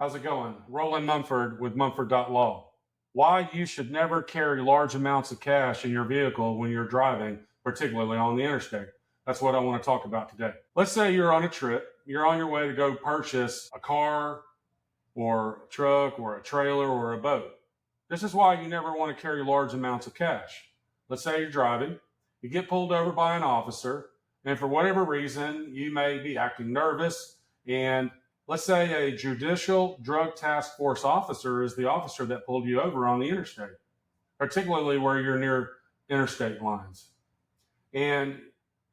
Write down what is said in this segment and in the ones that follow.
How's it going? Roland Mumford with Mumford.law. Why you should never carry large amounts of cash in your vehicle when you're driving, particularly on the interstate. That's what I want to talk about today. Let's say you're on a trip, you're on your way to go purchase a car or a truck or a trailer or a boat. This is why you never want to carry large amounts of cash. Let's say you're driving, you get pulled over by an officer, and for whatever reason, you may be acting nervous. And let's say a judicial drug task force officer is the officer that pulled you over on the interstate, particularly where you're near interstate lines. And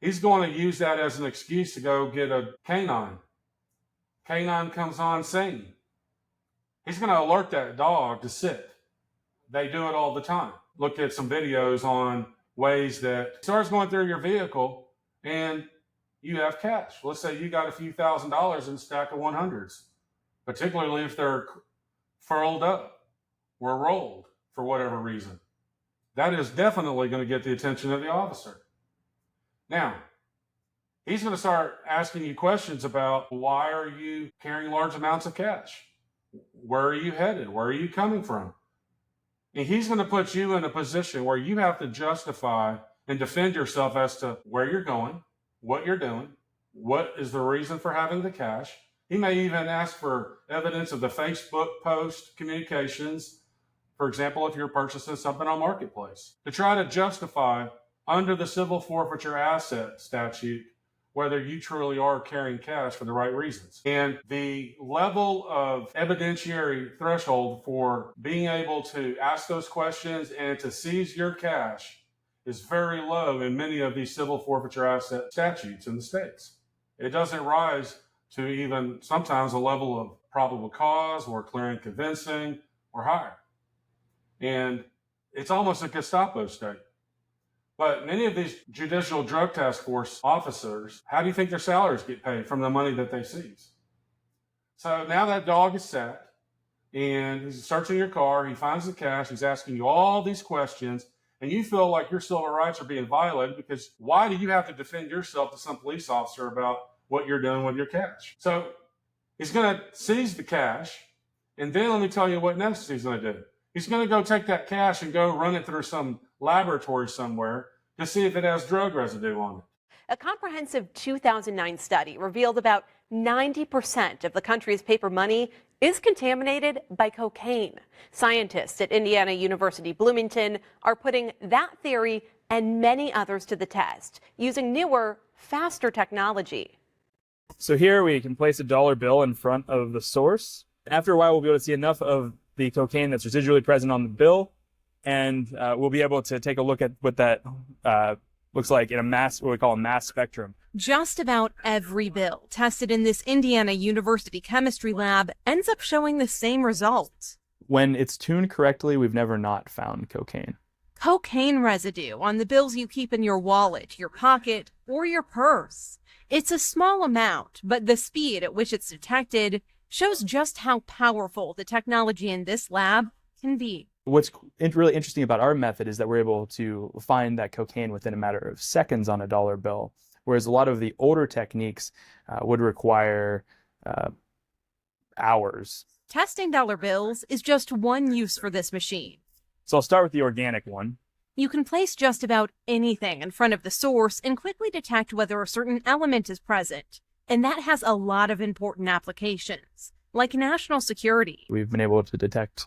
he's going to use that as an excuse to go get a canine. Canine comes on scene. He's going to alert that dog to sit. They do it all the time. Looked at some videos on ways that starts going through your vehicle and you have cash. Let's say you got a few $1,000s in a stack of 100s, particularly if they're furled up or rolled for whatever reason. That is definitely going to get the attention of the officer. Now, he's going to start asking you questions about why are you carrying large amounts of cash? Where are you headed? Where are you coming from? And he's going to put you in a position where you have to justify and defend yourself as to where you're going, what you're doing, what is the reason for having the cash. He may even ask for evidence of the Facebook post communications, for example, if you're purchasing something on Marketplace, to try to justify under the civil forfeiture asset statute whether you truly are carrying cash for the right reasons. And the level of evidentiary threshold for being able to ask those questions and to seize your cash is very low in many of these civil forfeiture asset statutes in the states. It doesn't rise to even sometimes a level of probable cause or clear and convincing or higher. And it's almost a Gestapo state. But many of these judicial drug task force officers, how do you think their salaries get paid from the money that they seize? So now that dog is set and he's searching your car, he finds the cash, he's asking you all these questions, and you feel like your civil rights are being violated because why do you have to defend yourself to some police officer about what you're doing with your cash? So he's going to seize the cash, and then let me tell you what next he's going to do. He's going to go take that cash and go run it through some laboratory somewhere to see if it has drug residue on it. A comprehensive 2009 study revealed about 90% of the country's paper money is contaminated by cocaine. Scientists at Indiana University Bloomington are putting that theory and many others to the test using newer, faster technology. So here we can place a dollar bill in front of the source. After a while, we'll be able to see enough of the cocaine that's residually present on the bill, and we'll be able to take a look at what that looks like in what we call a mass spectrum. Just about every bill tested in this Indiana University chemistry lab ends up showing the same result. When it's tuned correctly, we've never not found cocaine. Cocaine residue on the bills you keep in your wallet, your pocket, or your purse. It's a small amount, but the speed at which it's detected shows just how powerful the technology in this lab can be. What's really interesting about our method is that we're able to find that cocaine within a matter of seconds on a dollar bill, whereas a lot of the older techniques would require hours. Testing dollar bills is just one use for this machine. So I'll start with the organic one. You can place just about anything in front of the source and quickly detect whether a certain element is present. And that has a lot of important applications, like national security. We've been able to detect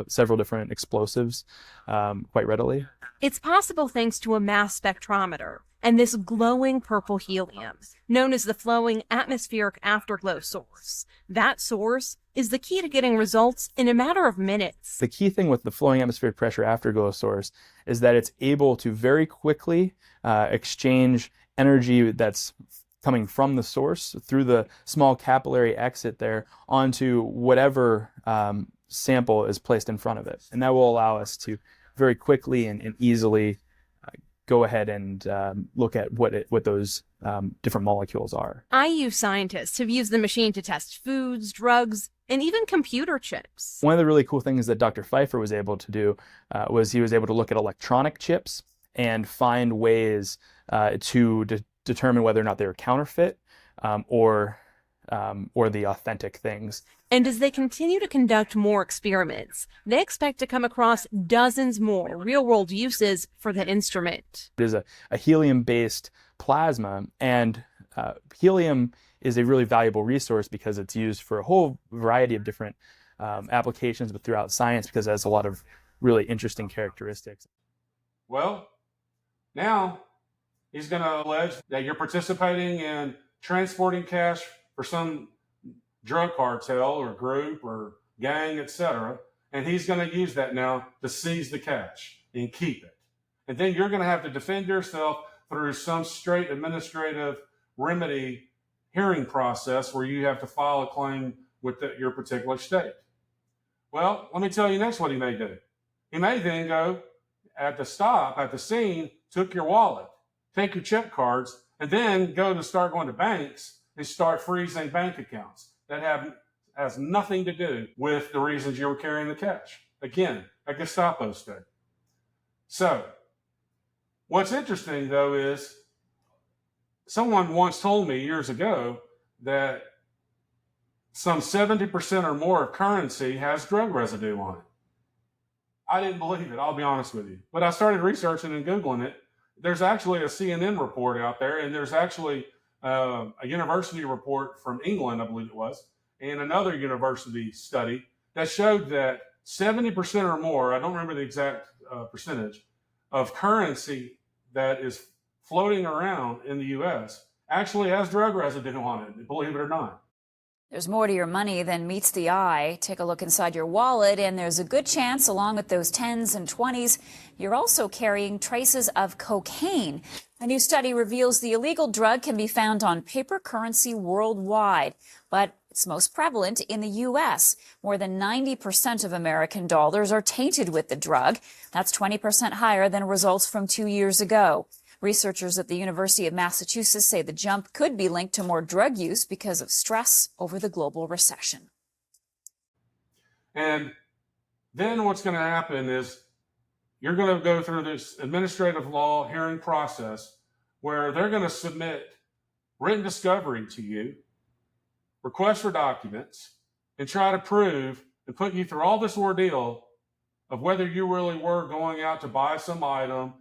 several different explosives quite readily. It's possible thanks to a mass spectrometer and this glowing purple helium, known as the flowing atmospheric afterglow source. That source is the key to getting results in a matter of minutes. The key thing with the flowing atmospheric pressure afterglow source is that it's able to very quickly exchange energy that's coming from the source through the small capillary exit there onto whatever sample is placed in front of it. And that will allow us to very quickly and easily go ahead and look at what those different molecules are. IU scientists have used the machine to test foods, drugs, and even computer chips. One of the really cool things that Dr. Pfeiffer was able to do was he was able to look at electronic chips and find ways to determine whether or not they were counterfeit or or the authentic things. And as they continue to conduct more experiments, they expect to come across dozens more real-world uses for the instrument. It is a helium-based plasma, and helium is a really valuable resource because it's used for a whole variety of different applications, but throughout science, because it has a lot of really interesting characteristics. Well, now he's going to allege that you're participating in transporting cash for some drug cartel or group or gang, etc. And he's going to use that now to seize the cash and keep it. And then you're going to have to defend yourself through some straight administrative remedy hearing process where you have to file a claim with your particular state. Well, let me tell you next what he may do. He may then go at the stop, at the scene, took your wallet, take your check cards, and then start going to banks and start freezing bank accounts that has nothing to do with the reasons you were carrying the cash. Again, a Gestapo state. So, what's interesting though is someone once told me years ago that some 70% or more of currency has drug residue on it. I didn't believe it, I'll be honest with you. But I started researching and Googling it. There's actually a CNN report out there, and there's actually a university report from England, I believe it was, and another university study that showed that 70% or more, I don't remember the exact percentage, of currency that is floating around in the U.S. actually has drug residue on it, believe it or not. There's more to your money than meets the eye. Take a look inside your wallet, and there's a good chance, along with those 10s and 20s, you're also carrying traces of cocaine. A new study reveals the illegal drug can be found on paper currency worldwide, but it's most prevalent in the U.S. More than 90% of American dollars are tainted with the drug. That's 20% higher than results from 2 years ago. Researchers at the University of Massachusetts say the jump could be linked to more drug use because of stress over the global recession. And then what's going to happen is you're going to go through this administrative law hearing process where they're going to submit written discovery to you, request for documents, and try to prove and put you through all this ordeal of whether you really were going out to buy some item.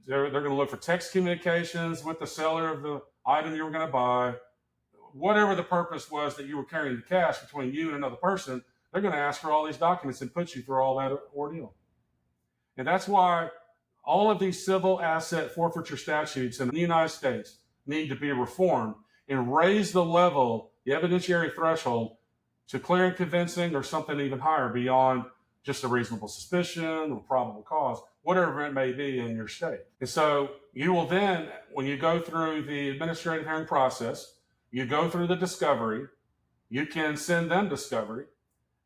They're going to look for text communications with the seller of the item you were going to buy. Whatever the purpose was that you were carrying the cash between you and another person, they're going to ask for all these documents and put you through all that ordeal. And that's why all of these civil asset forfeiture statutes in the United States need to be reformed and raise the level, the evidentiary threshold, to clear and convincing or something even higher beyond just a reasonable suspicion or probable cause, whatever it may be in your state. And so you will then, when you go through the administrative hearing process, you go through the discovery, you can send them discovery,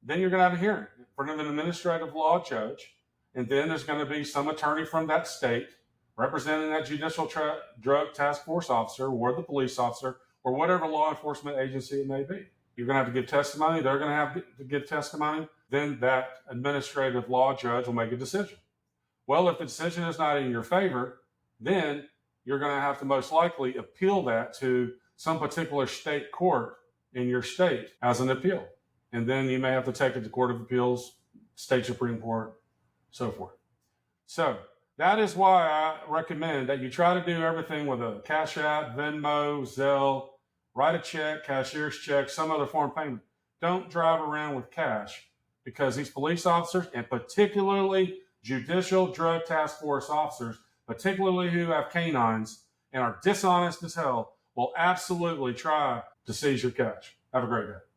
then you're going to have a hearing in front of an administrative law judge, and then there's going to be some attorney from that state representing that judicial drug task force officer or the police officer or whatever law enforcement agency it may be. You're going to have to give testimony, they're going to have to give testimony, then that administrative law judge will make a decision. Well, if the decision is not in your favor, then you're going to have to most likely appeal that to some particular state court in your state as an appeal. And then you may have to take it to Court of Appeals, State Supreme Court, so forth. So that is why I recommend that you try to do everything with a Cash App, Venmo, Zelle, write a check, cashier's check, some other form of payment. Don't drive around with cash, because these police officers, and particularly judicial drug task force officers, particularly who have canines and are dishonest as hell, will absolutely try to seize your cash. Have a great day.